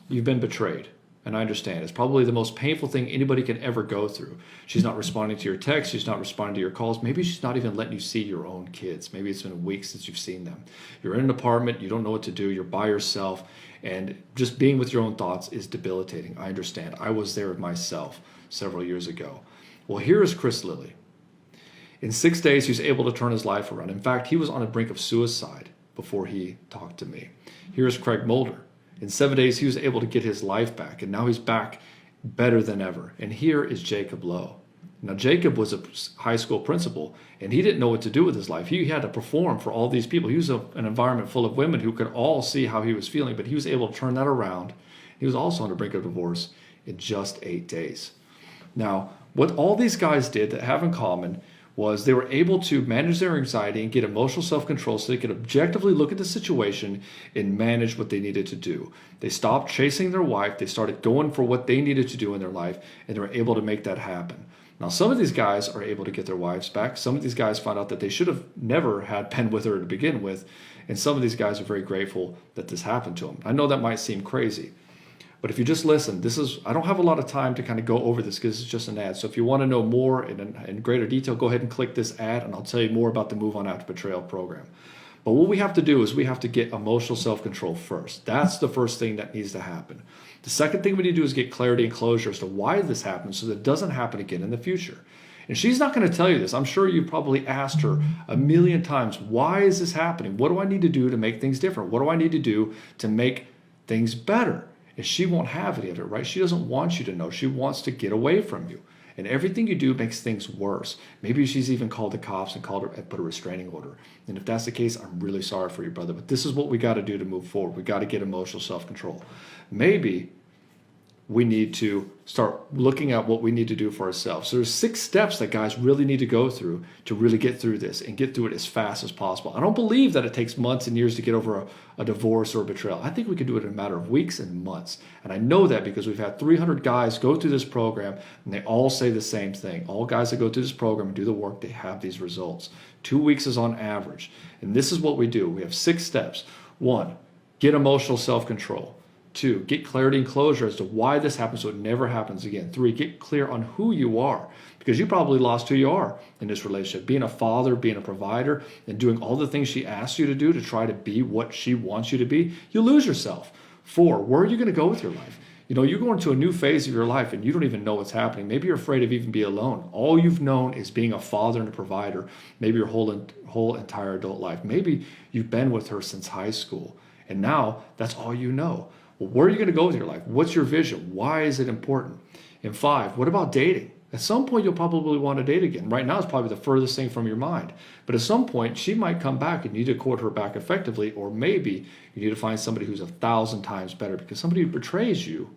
you've been betrayed. And I understand. It's probably the most painful thing anybody can ever go through. She's not responding to your texts. She's not responding to your calls. Maybe she's not even letting you see your own kids. Maybe it's been weeks since you've seen them. You're in an apartment. You don't know what to do. You're by yourself. And just being with your own thoughts is debilitating. I understand. I was there myself several years ago. Well, here is Chris Lilly. In 6 days, he was able to turn his life around. In fact, he was on the brink of suicide before he talked to me. Here's Craig Mulder. In 7 days, he was able to get his life back, and now he's back better than ever. And here is Jacob Lowe. Now, Jacob was a high school principal, and he didn't know what to do with his life. He had to perform for all these people. He was an environment full of women who could all see how he was feeling, but he was able to turn that around. He was also on the brink of divorce in just 8 days. Now, what all these guys did that have in common was they were able to manage their anxiety and get emotional self-control so they could objectively look at the situation and manage what they needed to do. They stopped chasing their wife. They started going for what they needed to do in their life, and they were able to make that happen. Now, some of these guys are able to get their wives back. Some of these guys found out that they should have never had been with her to begin with, and some of these guys are very grateful that this happened to them. I know that might seem crazy, but if you just listen, I don't have a lot of time to kind of go over this because it's just an ad. So if you want to know more in greater detail, go ahead and click this ad and I'll tell you more about the Move On After Betrayal program. But what we have to do is we have to get emotional self-control first. That's the first thing that needs to happen. The second thing we need to do is get clarity and closure as to why this happened so that it doesn't happen again in the future. And she's not going to tell you this. I'm sure you probably asked her a million times, why is this happening? What do I need to do to make things different? What do I need to do to make things better? And she won't have any of it, right? She doesn't want you to know. She wants to get away from you. And everything you do makes things worse. Maybe she's even called the cops and put a restraining order. And if that's the case, I'm really sorry for you, brother. But this is what we got to do to move forward. We got to get emotional self-control. Maybe we need to start looking at what we need to do for ourselves. So there's 6 steps that guys really need to go through to really get through this and get through it as fast as possible. I don't believe that it takes months and years to get over a divorce or a betrayal. I think we can do it in a matter of weeks and months. And I know that because we've had 300 guys go through this program and they all say the same thing. All guys that go through this program and do the work, they have these results. 2 weeks is on average. And this is what we do. We have 6 steps. 1, get emotional self-control. 2, get clarity and closure as to why this happens so it never happens again. 3, get clear on who you are because you probably lost who you are in this relationship. Being a father, being a provider, and doing all the things she asks you to do to try to be what she wants you to be, you lose yourself. 4, where are you going to go with your life? You know, you're going to a new phase of your life and you don't even know what's happening. Maybe you're afraid of even being alone. All you've known is being a father and a provider, maybe your whole entire adult life. Maybe you've been with her since high school and now that's all you know. Well, where are you going to go with your life? What's your vision? Why is it important? And 5, what about dating? At some point, you'll probably want to date again. Right now, it's probably the furthest thing from your mind. But at some point, she might come back and you need to court her back effectively, or maybe you need to find somebody who's 1,000 times better because somebody who betrays you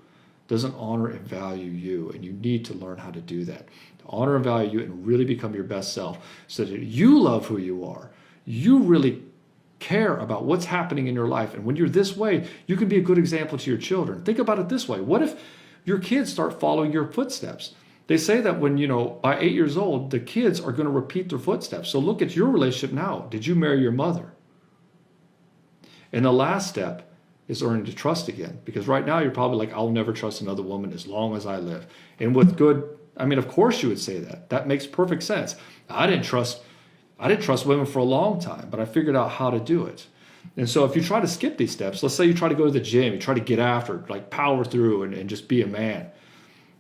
doesn't honor and value you, and you need to learn how to do that. To honor and value you and really become your best self so that you love who you are. You really care about what's happening in your life. And when you're this way, you can be a good example to your children. Think about it this way. What if your kids start following your footsteps? They say that when, by 8 years old, the kids are going to repeat their footsteps. So look at your relationship now. Did you marry your mother? And the last step is learning to trust again. Because right now you're probably like, I'll never trust another woman as long as I live. And with good, of course you would say that. That makes perfect sense. I didn't trust women for a long time, but I figured out how to do it. And so if you try to skip these steps, let's say you try to go to the gym, you try to get after it, like power through and just be a man.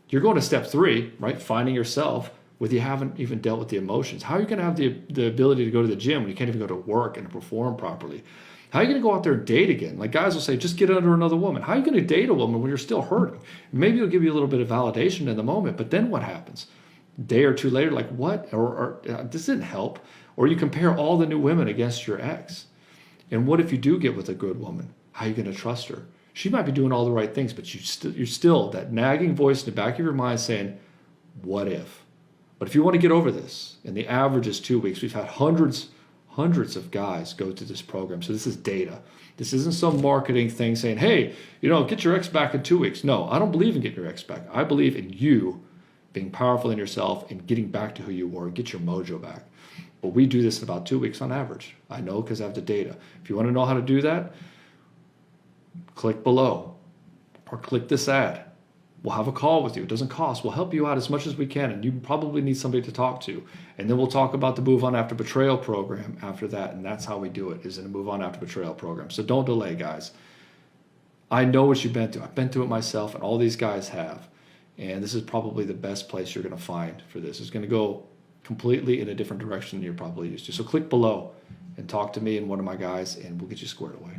You're going to step 3, right? Finding yourself with you haven't even dealt with the emotions. How are you going to have the ability to go to the gym when you can't even go to work and perform properly? How are you going to go out there and date again? Like guys will say, just get under another woman. How are you going to date a woman when you're still hurting? Maybe it'll give you a little bit of validation in the moment, but then what happens? A day or two later, like what? Or this didn't help. Or you compare all the new women against your ex. And what if you do get with a good woman? How are you going to trust her? She might be doing all the right things, but you're still that nagging voice in the back of your mind saying, what if? But if you want to get over this, and the average is 2 weeks, we've had hundreds of guys go through this program. So this is data. This isn't some marketing thing saying, hey, get your ex back in 2 weeks. No, I don't believe in getting your ex back. I believe in you being powerful in yourself and getting back to who you were and get your mojo back. But we do this in about 2 weeks on average. I know because I have the data. If you want to know how to do that, click below. or click this ad. We'll have a call with you. It doesn't cost. We'll help you out as much as we can, and you probably need somebody to talk to. And then we'll talk about the Move On After Betrayal program after that, and that's how we do it, is in a Move On After Betrayal program. So don't delay, guys. I know what you've been through. I've been through it myself, and all these guys have. And this is probably the best place you're going to find for this. It's going to go completely in a different direction than you're probably used to. So click below and talk to me and one of my guys, and we'll get you squared away.